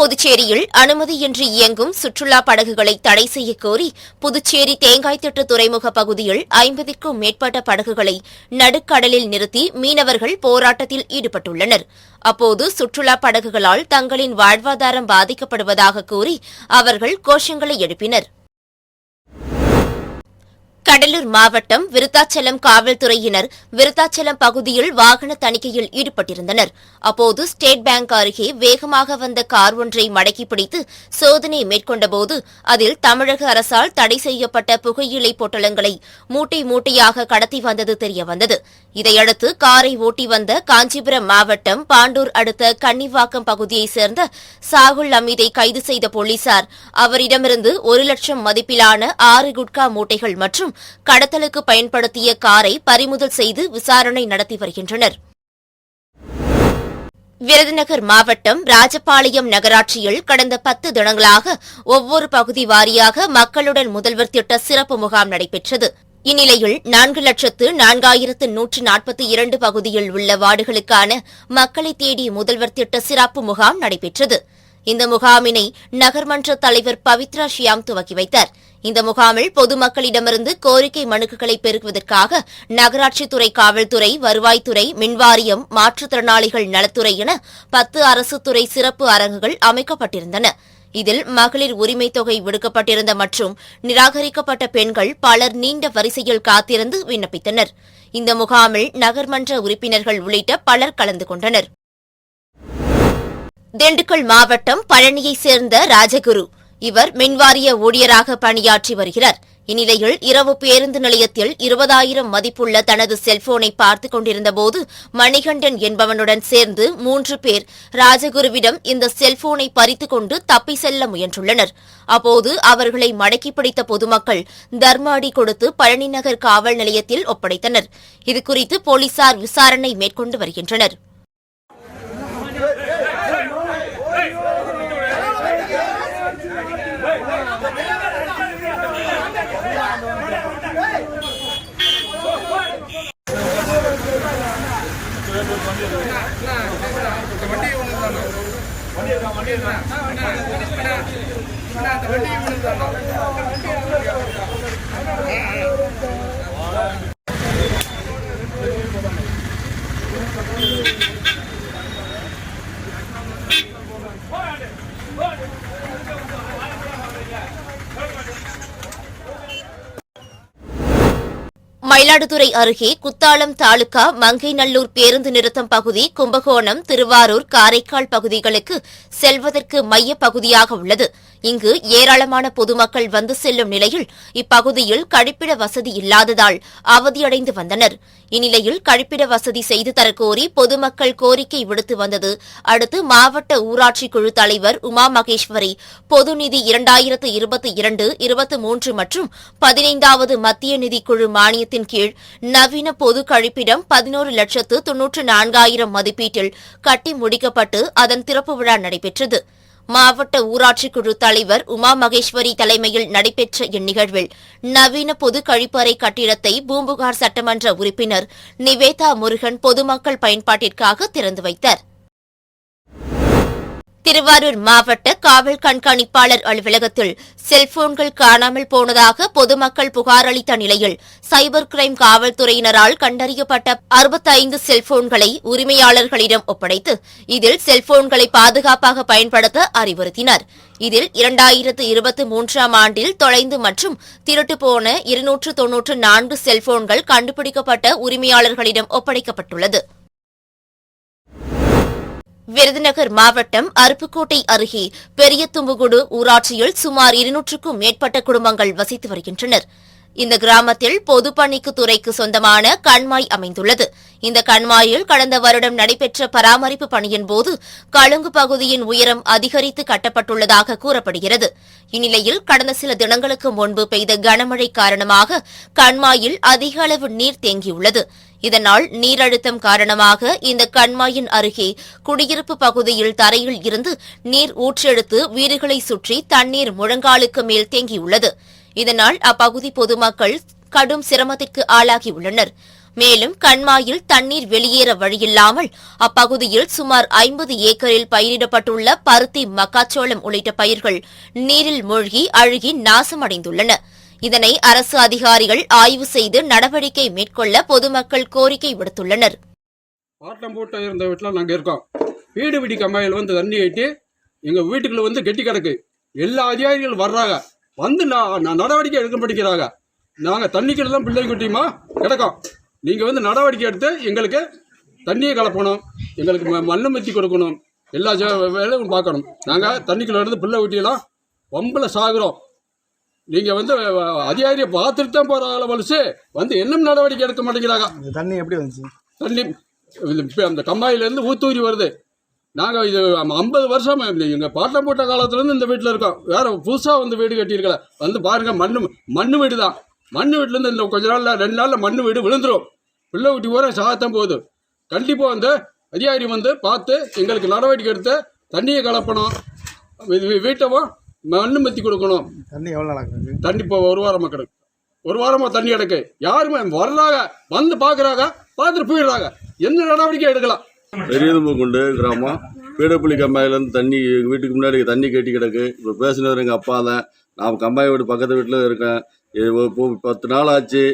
புதுச்சேரியில் அனுமதியின்றி இயங்கும் சுற்றுலா படகுகளை தடை செய்யக் கோரி புதுச்சேரி தேங்காய்த்திட்டு துறைமுக பகுதியில் 50க்கும் மேற்பட்ட படகுகளை நடுக்கடலில் நிறுத்தி மீனவர்கள் போராட்டத்தில் ஈடுபட்டுள்ளனர். அப்போது சுற்றுலா படகுகளால் தங்களின் வாழ்வாதாரம் பாதிக்கப்படுவதாக கூறி அவர்கள் கோஷங்களை எழுப்பினர். கடலூர் மாவட்டம் விருத்தாச்சலம் காவல்துறையினர் விருத்தாச்சலம் பகுதியில் வாகன தணிக்கையில் ஈடுபட்டிருந்தனர். அப்போது ஸ்டேட் பேங்க் அருகே வேகமாக வந்த கார் ஒன்றை மடக்கி பிடித்து சோதனை மேற்கொண்டபோது அதில் தமிழக அரசால் தடை செய்யப்பட்ட புகையிலை பொட்டலங்களை மூட்டை மூட்டையாக கடத்தி வந்தது தெரியவந்தது. இதையடுத்து காரை ஓட்டி வந்த காஞ்சிபுரம் மாவட்டம் பாண்டூர் அடுத்த கன்னிவாக்கம் பகுதியைச் சேர்ந்த சாகுல் அமீதை கைது செய்த போலீசார் அவரிடமிருந்து 1 லட்சம் மதிப்பிலான 6 குட்கா மூட்டைகள் மற்றும் கடத்தலுக்கு பயன்படுத்திய காரை பறிமுதல் செய்து விசாரணை நடத்தி வருகின்றனர். விருதுநகர் மாவட்டம் ராஜபாளையம் நகராட்சியில் கடந்த 10 தினங்களாக ஒவ்வொரு பகுதி வாரியாக மக்களுடன் முதல்வர் திட்ட சிறப்பு முகாம் நடைபெற்றது. இந்நிலையில் 4,04,142 பகுதியில் உள்ள வார்டுகளுக்கான மக்களை தேடி முதல்வர் திட்ட சிறப்பு முகாம் நடைபெற்றது. இந்த முகாமினை நகர்மன்ற தலைவர் பவித்ரா ஷியாம் துவக்கி வைத்தார். இந்த முகாமில் பொதுமக்களிடமிருந்து கோரிக்கை மனுக்களை பெருக்குவதற்காக நகராட்சித்துறை, காவல்துறை, வருவாய்த்துறை, மின்வாரியம், மாற்றுத்திறனாளிகள் நலத்துறை என 10 அரசு துறை சிறப்பு அரங்குகள் அமைக்கப்பட்டிருந்தன. இதில் மகளிர் உரிமை தொகை விடுக்கப்பட்டிருந்த மற்றும் நிராகரிக்கப்பட்ட பெண்கள் பலர் நீண்ட வரிசையில் காத்திருந்து விண்ணப்பித்தனர். இந்த முகாமில் நகர்மன்ற உறுப்பினர்கள் உள்ளிட்ட பலர் கலந்து கொண்டனர். திண்டுக்கல் மாவட்டம் பழனியைச் சேர்ந்த ராஜகுரு இவர் மின்வாரிய ஊழியராக பணியாற்றி வருகிறார். இந்நிலையில் இரவு பேருந்து நிலையத்தில் 20,000 மதிப்புள்ள தனது செல்போனை பார்த்துக் கொண்டிருந்தபோது மணிகண்டன் என்பவனுடன் சேர்ந்து 3 பேர் ராஜகுருவிடம் இந்த செல்போனை பறித்துக் கொண்டு தப்பி செல்ல முயன்றுள்ளனர். அப்போது அவர்களை மடக்கி பிடித்த பொதுமக்கள் தர்ம அடி கொடுத்து பழனி நகர் காவல் நிலையத்தில் ஒப்படைத்தனர். இதுகுறித்து போலீசார் விசாரணை மேற்கொண்டு வருகின்றனர். மயிலாடுதுறை அருகே குத்தாலம் தாலுகா மங்கைநல்லூர் பேருந்து நிறுத்தம் பகுதி கும்பகோணம், திருவாரூர், காரைக்கால் பகுதிகளுக்கு செல்வதற்கு மைய பகுதியாக உள்ளது. இங்கு ஏராளமான பொதுமக்கள் வந்து செல்லும் நிலையில் இப்பகுதியில் கழிப்பிட வசதி இல்லாததால் அவதியடைந்து வந்தனர். இந்நிலையில் கழிப்பிட வசதி செய்து தரக்கோரி பொதுமக்கள் கோரிக்கை விடுத்து வந்தது அடுத்து மாவட்ட ஊராட்சி குழு தலைவர் உமா மகேஸ்வரி பொது நிதி 2022-23 மற்றும் 15வது மத்திய நிதி குழு மானியத்தின் கீழ் நவீன பொது கழிப்பிடம் 11,94,000 மதிப்பீட்டில் கட்டி முடிக்கப்பட்டு அதன் திறப்பு விழா நடைபெற்றது. மாவட்ட ஊராட்சி குழு தலைவர் உமா மகேஸ்வரி தலைமையில் நடைபெற்ற இந்நிகழ்வில் நவீன பொது கழிப்பறை கட்டிடத்தை பூம்புகார் சட்டமன்ற உறுப்பினர் நிவேதா முருகன் பொதுமக்கள் பயன்பாட்டிற்காக திறந்து வைத்தார். திருவாரூர் மாவட்ட காவல் கண்காணிப்பாளர் அலுவலகத்தில் செல்போன்கள் காணாமல் போனதாக பொதுமக்கள் புகார் அளித்த நிலையில் சைபர் கிரைம் காவல்துறையினரால் கண்டறியப்பட்ட 65 செல்போன்களை உரிமையாளர்களிடம் ஒப்படைத்து இதில் செல்போன்களை பாதுகாப்பாக பயன்படுத்த அறிவுறுத்தினர். இதில் 2023ஆம் ஆண்டில் தொலைந்து மற்றும் திருட்டு போன 294 செல்போன்கள் கண்டுபிடிக்கப்பட்ட உரிமையாளர்களிடம் ஒப்படைக்கப்பட்டுள்ளது. விருதுநகர் மாவட்டம் அருப்புக்கோட்டை அருகே பெரிய தும்புகுடு ஊராட்சியில் சுமார் 200க்கும் மேற்பட்ட குடும்பங்கள் வசித்து வருகின்றனர். இந்த கிராமத்தில் பொதுப்பணிக்கு துறைக்கு சொந்தமான கண்மாய் அமைந்துள்ளது. இந்த கண்மாயில் கடந்த வருடம் நடைபெற்ற பராமரிப்பு பணியின் போது கழுங்கு பகுதியின் உயரம் அதிகரித்து கட்டப்பட்டுள்ளதாக கூறப்படுகிறது. இந்நிலையில் கடந்த சில தினங்களுக்கு முன்பு பெய்த கனமழை காரணமாக கண்மாயில் அதிக அளவு நீர் தேங்கியுள்ளது. இதனால் நீரழுத்தம் காரணமாக இந்த கண்மாயின் அருகே குடியிருப்பு பகுதியில் தரையில் இருந்து நீர் ஊற்றெடுத்து வீடுகளை சுற்றி தண்ணீர் முழங்காலுக்கு மேல் தேங்கியுள்ளது. இதனால் அப்பகுதி பொதுமக்கள் கடும் சிரமத்திற்கு ஆளாகியுள்ளனர். மேலும் கண்மாயில் தண்ணீர் வெளியேற வழியில்லாமல் அப்பகுதியில் சுமார் 50 ஏக்கரில் பயிரிடப்பட்டுள்ள பருத்தி, மக்காச்சோளம் உள்ளிட்ட பயிர்கள் நீரில் மூழ்கி அழுகி நாசமடைந்துள்ளன. இதனை அரசு அதிகாரிகள் ஆய்வு செய்து நடவடிக்கை மேற்கொள்ள பொதுமக்கள் கோரிக்கை விடுத்துள்ளனர். பாட்டம் போட்டு இருந்த வீட்டில் நாங்கள் இருக்கோம். வீடு விடி கம்மாயில் வந்து தண்ணி ஏற்றி எங்கள் வீட்டுக்குள்ள வந்து கெட்டி கிடக்கு. எல்லா அதிகாரிகளும் வர்றாங்க, வந்து நடவடிக்கை எடுக்க மாட்டேங்கிறாங்க. நாங்கள் தண்ணிக்கிட்ட தான் பிள்ளை குட்டியுமா கிடக்கோம். நீங்கள் வந்து நடவடிக்கை எடுத்து எங்களுக்கு தண்ணியை கலப்பணும், எங்களுக்கு மண்ணு மத்தி கொடுக்கணும், எல்லா வேலையும் பார்க்கணும். நாங்கள் தண்ணிக்குள்ள இருந்து பிள்ளை குட்டியெல்லாம் வம்பில் சாகுறோம். நீங்கள் வந்து அதிகாரியை பார்த்துட்டு தான் போகிற வலிச்சு வந்து என்ன நடவடிக்கை எடுக்க மாட்டேங்கிறாங்க. தண்ணி எப்படி வந்துச்சு? தண்ணி அந்த கம்மாயிலேருந்து ஊத்தூரி வருது. நாங்கள் இது 50 வருஷம் எங்கள் பாட்டம் போட்ட காலத்துலேருந்து இந்த வீட்டில் இருக்கோம். வேறு புதுசாக வந்து வீடு கட்டியிருக்கல. வந்து பாருங்கள், மண்ணு வீடு தான். மண்ணு வீட்டிலேருந்து இந்த கொஞ்ச நாளில் 2 நாளில் மண்ணு வீடு விழுந்துடும். பிள்ளை ஊட்டி போகிற சாகத்தான் போகுது. கண்டிப்பாக வந்து அதிகாரி வந்து பார்த்து எங்களுக்கு நடவடிக்கை எடுத்து தண்ணியை கலப்பணும், வீட்டவும் மண்ணு மத்தி கொடுக்கணும். தண்ணி எவ்வளோ நாளாக? தண்ணி இப்போ 1 வாரமாக கிடக்கு. 1 வாரமாக தண்ணி கிடக்கு. யாருமே வர்றாங்க, வந்து பார்க்குறாங்க, பார்த்துட்டு போயிடுறாங்க. என்ன நடவடிக்கை எடுக்கலாம்? பெரியதும்புக்குண்டு கிராமம், பீடப்புள்ளி கம்மாயிலேருந்து தண்ணி எங்கள் வீட்டுக்கு முன்னாடி தண்ணி கட்டி கிடக்கு. இப்போ பேசினவர் எங்கள் அப்பா தான். நான் கம்மாய் வீடு பக்கத்து வீட்டில் இருக்கேன். இப்போ 10 நாள் ஆச்சு.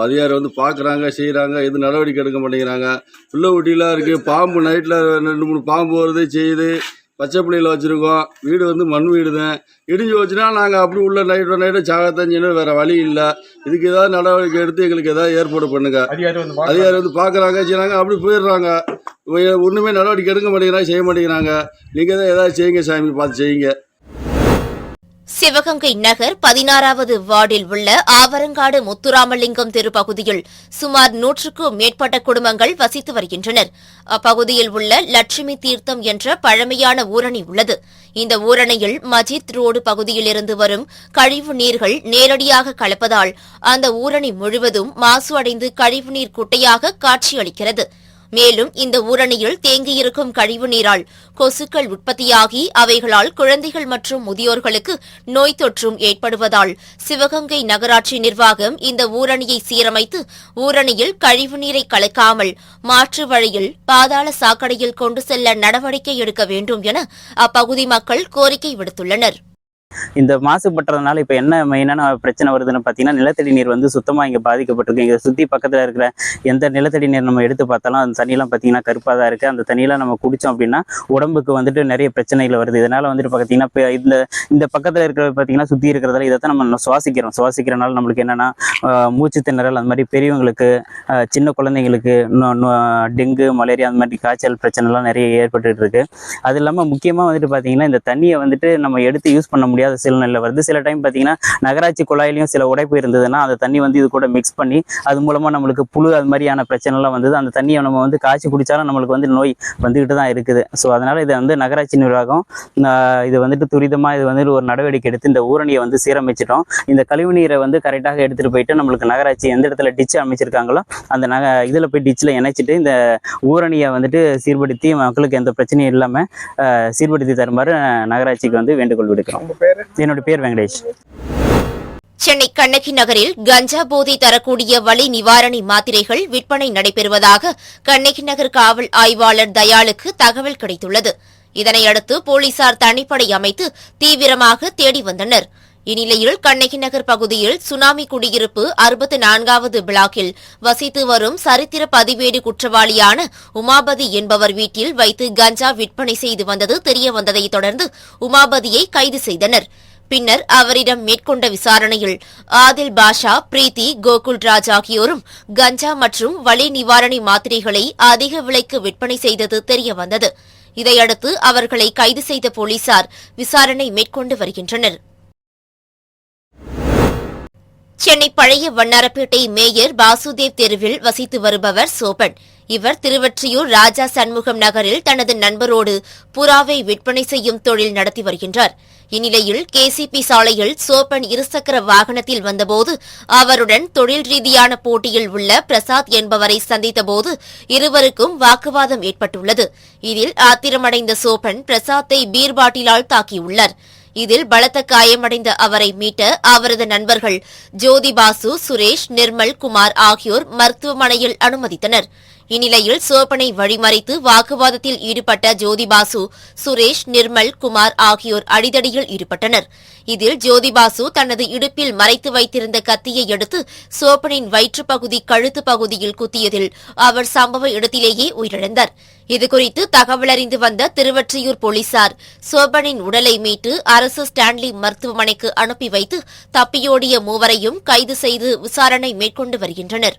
அதிகாரி வந்து பார்க்குறாங்க, செய்கிறாங்க, எது நடவடிக்கை எடுக்க மாட்டேங்கிறாங்க. பிள்ளை ஊட்டிலாம் இருக்குது. பாம்பு நைட்டில் 2-3 பாம்பு வருது செய்யுது. பச்சை பிள்ளையில் வச்சுருக்கோம். வீடு வந்து மண் வீடு தான். இடிஞ்சு வச்சுன்னா நாங்கள் அப்படி உள்ள நைட்டு சாகத்தான் செய்யணும். வேறு வழி இல்லை. இதுக்கு ஏதாவது நடவடிக்கை எடுத்து எங்களுக்கு ஏதாவது ஏற்பாடு பண்ணுங்க. அதிகாரி வந்து பார்க்குறாங்க, செய்கிறாங்க, அப்படி போயிடுறாங்க. ஒன்றுமே நடவடிக்கை எடுக்க மாட்டேங்கிறாங்க, செய்ய மாட்டேங்கிறாங்க. நீங்கள் தான் ஏதாவது செய்யுங்க சாமி, பார்த்து செய்யுங்க. சிவகங்கை நகர் 16வது வார்டில் உள்ள ஆவரங்காடு முத்துராமலிங்கம் தெரு பகுதியில் சுமார் 100க்கும் மேற்பட்ட குடும்பங்கள் வசித்து வருகின்றனர். அப்பகுதியில் உள்ள லட்சுமி தீர்த்தம் என்ற பழமையான ஊரணி உள்ளது. இந்த ஊரணியில் மஜித் ரோடு பகுதியில் இருந்து வரும் கழிவு நீர்கள் நேரடியாக கலப்பதால் அந்த ஊரணி முழுவதும் மாசு அடைந்து கழிவுநீர் குட்டையாக காட்சியளிக்கிறது. மேலும் இந்த ஊரணியில் தேங்கியிருக்கும் கழிவு நீரால் கொசுக்கள் உற்பத்தியாகி அவைகளால் குழந்தைகள் மற்றும் முதியோர்களுக்கு நோய் தொற்றும் ஏற்படுவதால் சிவகங்கை நகராட்சி நிர்வாகம் இந்த ஊரணியை சீரமைத்து ஊரணியில் கழிவு நீரை கலக்காமல் மாற்று வழியில் பாதாள சாக்கடையில் கொண்டு செல்ல நடவடிக்கை எடுக்க வேண்டும் என அப்பகுதி மக்கள் கோரிக்கை விடுத்துள்ளனர். இந்த மாசுபட்டுறதுனால இப்போ என்ன மெயினான பிரச்சனை வருதுன்னு பார்த்தீங்கன்னா, நிலத்தடி நீர் வந்து சுத்தமாக இங்கே பாதிக்கப்பட்டிருக்கு. இங்கே சுற்றி பக்கத்தில் இருக்கிற எந்த நிலத்தடி நீர் நம்ம எடுத்து பார்த்தாலும் அந்த தண்ணியெலாம் பார்த்தீங்கன்னா கருப்பாக தான் இருக்குது. அந்த தண்ணியெலாம் நம்ம குடித்தோம் அப்படின்னா உடம்புக்கு வந்துட்டு நிறைய பிரச்சனைகள் வருது. இதனால் வந்துட்டு பார்த்தீங்கன்னா இப்போ இந்த பக்கத்தில் இருக்கிற பார்த்தீங்கன்னா சுற்றி இருக்கிறதால இதை தான் நம்ம சுவாசிக்கிறனால நம்மளுக்கு என்னென்னா மூச்சு திணறல், அந்த மாதிரி பெரியவங்களுக்கு, சின்ன குழந்தைங்களுக்கு டெங்கு, மலேரியா, அந்த மாதிரி காய்ச்சல் பிரச்சனைலாம் நிறைய ஏற்பட்டு இருக்கு. அது இல்லாமல் முக்கியமாக வந்துட்டு பார்த்தீங்கன்னா இந்த தண்ணியை வந்துட்டு நம்ம எடுத்து யூஸ் பண்ண முடியாது சூழ்நிலை வருது. சில டைம் பார்த்தீங்கன்னா நகராட்சி குழாயிலையும் சில உடைப்பு இருந்ததுன்னா அந்த தண்ணி வந்து இது கூட மிக்ஸ் பண்ணி அது மூலமாக நம்மளுக்கு புழு, அது மாதிரியான பிரச்சனைலாம் வந்தது. அந்த தண்ணியை நம்ம வந்து காய்ச்சி குடித்தாலும் நம்மளுக்கு வந்து நோய் வந்துக்கிட்டு தான் இருக்குது. ஸோ அதனால் இதை வந்து நகராட்சி நிர்வாகம் இது வந்துட்டு துரிதமாக இது வந்து ஒரு நடவடிக்கை எடுத்து இந்த ஊரணியை வந்து சீரமைச்சிட்டோம். இந்த கழிவு நீரை வந்து கரெக்டாக எடுத்துகிட்டு போயிட்டு நம்மளுக்கு நகராட்சி எந்த இடத்துல டிச்சு அமைச்சிருக்காங்களோ அந்த இதில் போய் டிச்சில் இணைச்சிட்டு இந்த ஊரணியை வந்துட்டு சீர்படுத்தி மக்களுக்கு எந்த பிரச்சனையும் இல்லாமல் சீர்படுத்தி தருமாறு நகராட்சிக்கு வந்து வேண்டுகோள் விடுக்கிறோம். என்னோட பேர் வெங்கடேஷ். சென்னை கண்ணகி நகரில் கஞ்சா போதை தரக்கூடிய வலி நிவாரணி மாத்திரைகள் விற்பனை நடைபெறுவதாக கண்ணகி நகர் காவல் ஆய்வாளர் தயாளுக்கு தகவல் கிடைத்துள்ளது. இதனையடுத்து போலீசார் தனிப்படை அமைத்து தீவிரமாக தேடி வந்தனர். இந்நிலையில் கண்ணகி நகர் பகுதியில் சுனாமி குடியிருப்பு 64வது பிளாக்கில் வசித்து வரும் சரித்திர பதிவேடு குற்றவாளியான உமாபதி என்பவர் வீட்டில் வைத்து கஞ்சா விற்பனை செய்து வந்தது தெரியவந்ததைத் தொடர்ந்து உமாபதியை கைது செய்தனர். பின்னர் அவரிடம் மேற்கொண்ட விசாரணையில் ஆதில் பாஷா, பிரீத்தி, கோகுல்ராஜ் ஆகியோரும் கஞ்சா மற்றும் வலி நிவாரணி மாத்திரைகளை அதிக விலைக்கு விற்பனை செய்தது தெரியவந்தது. இதையடுத்து அவர்களை கைது செய்த போலீசார் விசாரணை மேற்கொண்டு வருகின்றனர். சென்னை பழைய வண்ணாரப்பேட்டை மேயர் வாசுதேவ் தெருவில் வசித்து வருபவர் சோபன். இவர் திருவொற்றியூர் ராஜா சண்முகம் நகரில் தனது நண்பரோடு புறாவை விற்பனை செய்யும் தொழில் நடத்தி வருகின்றார். இந்நிலையில் கேசிபி சாலையில் சோபன் இருசக்கர வாகனத்தில் வந்தபோது அவருடன் தொழில் ரீதியான போட்டியில் உள்ள பிரசாத் என்பவரை சந்தித்தபோது இருவருக்கும் வாக்குவாதம் ஏற்பட்டுள்ளது. இதில் ஆத்திரமடைந்த சோபன் பிரசாத்தை பீர் பாட்டிலால் தாக்கியுள்ளார். இதில் பலத்த காயமடைந்த அவரை மீட்ட அவரது நண்பர்கள் ஜோதிபாசு, சுரேஷ், நிர்மல் குமார் ஆகியோர் மருத்துவமனையில் அனுமதித்தனர். இந்நிலையில் சோபனை வழிமறித்து வாக்குவாதத்தில் ஈடுபட்ட ஜோதிபாசு, சுரேஷ், நிர்மல் குமார் ஆகியோர் அடிதடியில் ஈடுபட்டனர். இதில் ஜோதிபாசு தனது இடுப்பில் மறைத்து வைத்திருந்த கத்தியை எடுத்து சோபனின் வயிற்றுப்பகுதி, கழுத்து பகுதியில் குத்தியதில் அவர் சம்பவ இடத்திலேயே உயிரிழந்தார். இதுகுறித்து தகவலறிந்து வந்த திருவொற்றியூர் போலீசார் சோபனின் உடலை மீட்டு அரசு ஸ்டான்லி மருத்துவமனைக்கு அனுப்பி வைத்து தப்பியோடிய மூவரையும் கைது செய்து விசாரணை மேற்கொண்டு வருகின்றனர்.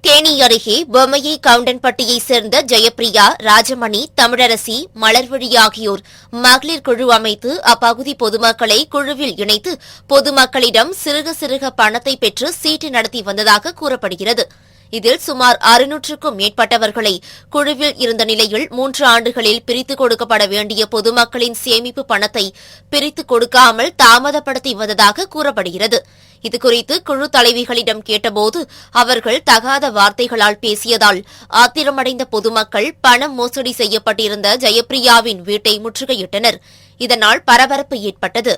தேனி அருகே பொம்மையை கவுண்டன்பட்டியைச் சேர்ந்த ஜெயப்பிரியா, ராஜமணி, தமிழரசி, மலர்விழி ஆகியோர் மகளிர் குழு அமைத்து அப்பகுதி பொதுமக்களை குழுவில் இணைத்து பொதுமக்களிடம் சிறுக சிறுக பணத்தை பெற்று சீட்டு நடத்தி வந்ததாக கூறப்படுகிறது. இதில் சுமார் 600க்கும் மேற்பட்டவர்களை குழுவில் இருந்த நிலையில் 3 ஆண்டுகளில் பிரித்துக் கொடுக்கப்பட வேண்டிய பொதுமக்களின் சேமிப்பு பணத்தை பிரித்துக் கொடுக்காமல் தாமதப்படுத்தி வந்ததாக கூறப்படுகிறது. இதுகுறித்து குழு தலைவிகளிடம் கேட்டபோது அவர்கள் தகாத வார்த்தைகளால் பேசியதால் ஆத்திரமடைந்த பொதுமக்கள் பணம் மோசடி செய்யப்பட்டிருந்த ஜெயப்பிரியாவின் வீட்டை முற்றுகையிட்டனர். இதனால் பரபரப்பு ஏற்பட்டது.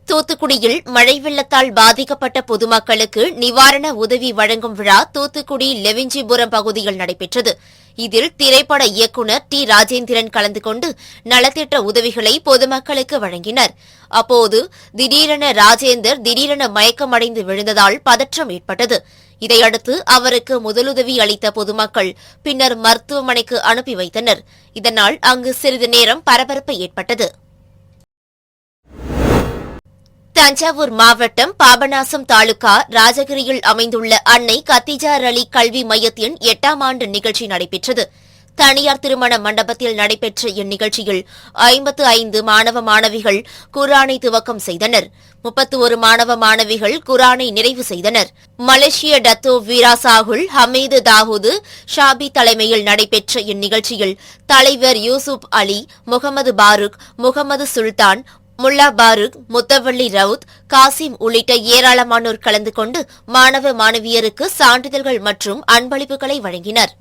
தூத்துக்குடியில் மழை வெள்ளத்தால் பாதிக்கப்பட்ட பொதுமக்களுக்கு நிவாரண உதவி வழங்கும் விழா தூத்துக்குடி லெவிஞ்சிபுரம் பகுதியில் நடைபெற்றது. இதில் திரைப்பட இயக்குநர் டி. ராஜேந்திரன் கலந்து கொண்டு நலத்திட்ட உதவிகளை பொதுமக்களுக்கு வழங்கினர். அப்போது திடீரென மயக்கமடைந்து விழுந்ததால் பதற்றம் ஏற்பட்டது. இதையடுத்து அவருக்கு முதலுதவி அளித்த பொதுமக்கள் பின்னர் மருத்துவமனைக்கு அனுப்பி வைத்தனர். இதனால் அங்கு சிறிது நேரம் பரபரப்பு ஏற்பட்டது. தஞ்சாவூர் மாவட்டம் பாபநாசம் தாலுகா ராஜகிரியில் அமைந்துள்ள அன்னை கத்திஜார் அலி கல்வி மையத்தின் 8ஆம் ஆண்டு நிகழ்ச்சி நடைபெற்றது. தனியார் திருமண மண்டபத்தில் நடைபெற்ற இந்நிகழ்ச்சியில் 55 மாணவ மாணவிகள் குர்ஆனை துவக்கம் செய்தனர். 31 மாணவ மாணவிகள் குர்ஆனை நிறைவு செய்தனர். மலேசிய டத்தோ வீரா சாகுல் ஹமீது தாவூது ஷாபி தலைமையில் நடைபெற்ற இந்நிகழ்ச்சியில் தலைவர் யூசுப் அலி, முகமது பாருக், முகமது சுல்தான், முல்லா பாருக், முத்தவள்ளி ரவுத், காசிம் உள்ளிட்ட ஏராளமானோர் கலந்து கொண்டு மாணவ மாணவியருக்கு சான்றிதழ்கள் மற்றும் அன்பளிப்புகளை வழங்கினர்.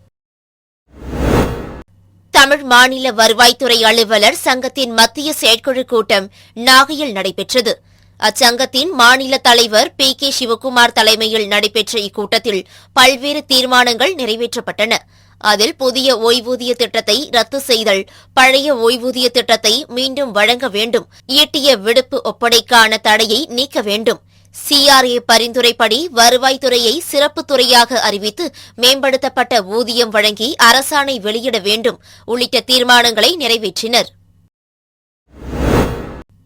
தமிழ் மாநில வருவாய்த்துறை அலுவலர் சங்கத்தின் மத்திய செயற்குழு கூட்டம் நாகையில் நடைபெற்றது. அச்சங்கத்தின் மாநில தலைவர் P.K. சிவக்குமார் தலைமையில் நடைபெற்ற இக்கூட்டத்தில் பல்வேறு தீர்மானங்கள் நிறைவேற்றப்பட்டன. அதில் புதிய ஓய்வூதிய திட்டத்தை ரத்து செய்தல், பழைய ஓய்வூதிய திட்டத்தை மீண்டும் வழங்க வேண்டும், ஈட்டிய விடுப்பு ஒப்படைக்கான தடையை நீக்க வேண்டும், CRA பரிந்துரைப்படி வருவாய்த்துறையை சிறப்பு துறையாக அறிவித்து மேம்படுத்தப்பட்ட ஊதியம் வழங்கி அரசாணை வெளியிட வேண்டும் உள்ளிட்ட தீர்மானங்களை நிறைவேற்றினர்.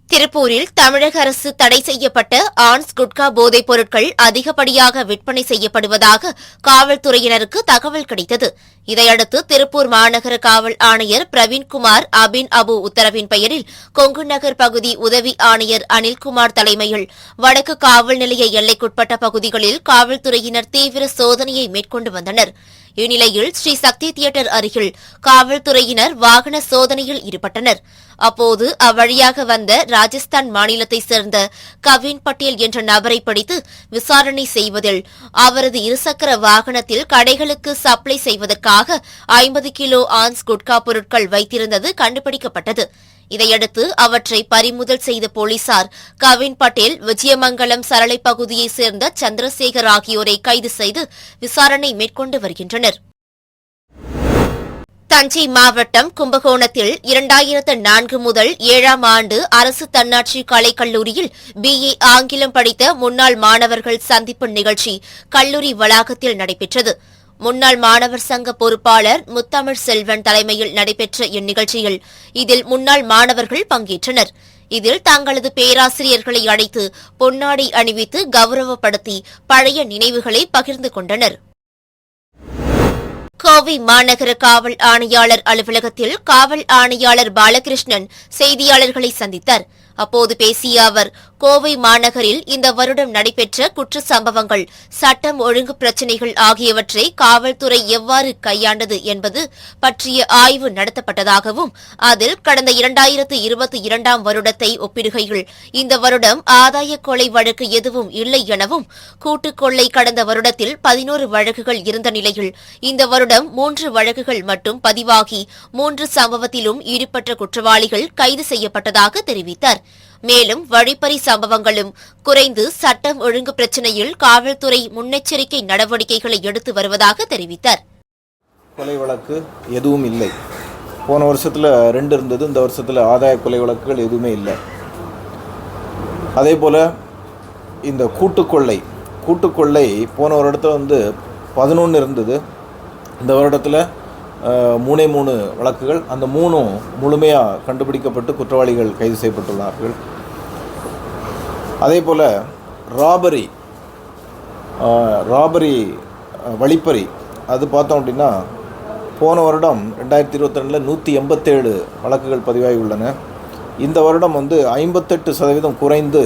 திருப்பூரில் தமிழக அரசு தடை செய்யப்பட்ட ஆன்ஸ் குட்கா போதைப் பொருட்கள் அதிகப்படியாக விற்பனை செய்யப்படுவதாக காவல்துறையினருக்கு தகவல் கிடைத்தது. இதையடுத்து திருப்பூர் மாநகர காவல் ஆணையர் பிரவீன்குமார் அபின் அபு உத்தரவின் பெயரில் கொங்கு நகர் பகுதி உதவி ஆணையர் அனில்குமார் தலைமையில் வடக்கு காவல் நிலைய எல்லைக்குட்பட்ட பகுதிகளில் காவல்துறையினர் தீவிர சோதனையை மேற்கொண்டு வந்தனர். இந்நிலையில் ஸ்ரீ சக்தி தியேட்டர் அருகில் காவல்துறையினர் வாகன சோதனையில் ஈடுபட்டனர். அப்போது அவ்வழியாக வந்த ராஜஸ்தான் மாநிலத்தைச் சேர்ந்த கவின் பட்டேல் என்ற நபரை பிடித்து விசாரணை செய்வதில் அவரது இருசக்கர வாகனத்தில் கடைகளுக்கு சப்ளை செய்வதற்காக 50 கிலோ ஆன்ஸ் குட்கா பொருட்கள் வைத்திருந்தது கண்டுபிடிக்கப்பட்டது. இதையடுத்து அவற்றை பறிமுதல் செய்த போலீசார் கவின் பட்டேல், விஜயமங்கலம் சரளை பகுதியைச் சேர்ந்த சந்திரசேகர் ஆகியோரை கைது செய்து விசாரணை மேற்கொண்டு வருகின்றனர். தஞ்சை மாவட்டம் கும்பகோணத்தில் 2004 முதல் 7ஆம் ஆண்டு அரசு தன்னாட்சி கலைக்கல்லூரியில் BA ஆங்கிலம் படித்த முன்னாள் மாணவர்கள் சந்திப்பு நிகழ்ச்சி கல்லூரி வளாகத்தில் நடைபெற்றது. முன்னாள் மாணவர் சங்க பொறுப்பாளர் முத்தமிழ் செல்வன் தலைமையில் நடைபெற்ற இந்நிகழ்ச்சியில் இதில் முன்னாள் மாணவர்கள் பங்கேற்றனர். இதில் தங்களது பேராசிரியர்களை அழைத்து பொன்னாடை அணிவித்து கௌரவப்படுத்தி பழைய நினைவுகளை பகிர்ந்து கொண்டனர். கோவை மாநகர காவல் ஆணையாளர் அலுவலகத்தில் காவல் ஆணையாளர் பாலகிருஷ்ணன் செய்தியாளர்களை சந்தித்தார். அப்போது பேசிய அவர், கோவை மாநகரில் இந்த வருடம் நடைபெற்ற குற்ற சம்பவங்கள், சட்டம் ஒழுங்கு பிரச்சினைகள் ஆகியவற்றை காவல்துறை எவ்வாறு கையாண்டது என்பது பற்றிய ஆய்வு நடத்தப்பட்டதாகவும், அதில் கடந்த 2022ஆம் வருடத்தை ஒப்பிடுகையில் இந்த வருடம் ஆதாய கொலை வழக்கு எதுவும் இல்லை எனவும், கூட்டுக் கொள்ளை கடந்த வருடத்தில் 11 வழக்குகள் இருந்த நிலையில் இந்த வருடம் 3 வழக்குகள் மட்டும் பதிவாகி 3 சம்பவத்திலும் ஈடுபட்ட குற்றவாளிகள் கைது செய்யப்பட்டதாக தெரிவித்தார். மேலும் வழிப்பறி சம்பவங்களும் குறைந்து சட்டம் ஒழுங்கு பிரச்சினையில் காவல்துறை முன்னெச்சரிக்கை நடவடிக்கைகளை எடுத்து வருவதாக தெரிவித்தார். கொலை வழக்கு எதுவும் இல்லை. போன வருஷத்தில் 2 இருந்தது, இந்த வருஷத்தில் ஆதாய கொலை வழக்குகள் எதுவுமே இல்லை. அதே போல் இந்த கூட்டுக்கொள்ளை போன வருடத்தில் 11 இருந்தது, இந்த வருடத்தில் 3 வழக்குகள், அந்த 3 முழுமையாக கண்டுபிடிக்கப்பட்டு குற்றவாளிகள் கைது செய்யப்பட்டுள்ளார்கள். அதே போல் ராபரி வழிப்பறி அது பார்த்தோம் அப்படின்னா போன வருடம் 2022 187 வழக்குகள் பதிவாகி உள்ளன. இந்த வருடம் 58% குறைந்து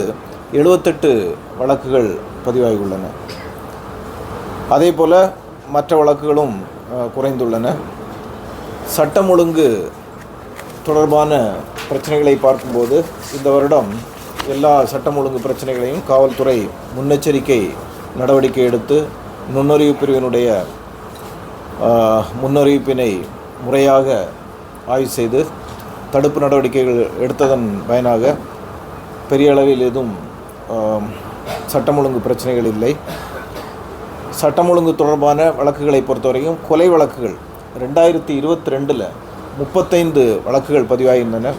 78 வழக்குகள் பதிவாகி உள்ளன. அதே போல் மற்ற வழக்குகளும் குறைந்துள்ளன. சட்டம் ஒழுங்கு தொடர்பான பிரச்சனைகளை பார்க்கும்போது இந்த வருடம் எல்லா சட்டம் ஒழுங்கு பிரச்சனைகளையும் காவல்துறை முன்னெச்சரிக்கை நடவடிக்கை எடுத்து நுண்ணறிவு பிரிவினுடைய முன்னறிவிப்பினை முறையாக ஆய்வு செய்து தடுப்பு நடவடிக்கைகள் எடுத்ததன் பயனாக பெரிய அளவில் எதுவும் சட்டம் ஒழுங்கு பிரச்சனைகள் இல்லை. சட்டம் ஒழுங்கு தொடர்பான வழக்குகளை பொறுத்தவரைக்கும் கொலை வழக்குகள் 2022 35 வழக்குகள் பதிவாகின்றன.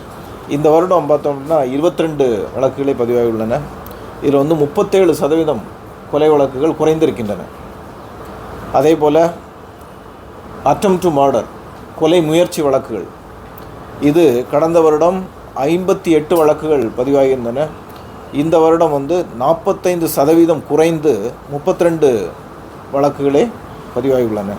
இந்த வருடம் பார்த்தோம்னா 22 வழக்குகளை பதிவாகியுள்ளன. இதில் 37% கொலை வழக்குகள் குறைந்திருக்கின்றன. அதே போல் அட்டெம்ப்ட் டு மர்டர் கொலை முயற்சி வழக்குகள் இது கடந்த வருடம் 58 வழக்குகள் பதிவாகியிருந்தன. இந்த வருடம் 45% குறைந்து 32 வழக்குகளே பதிவாகியுள்ளன.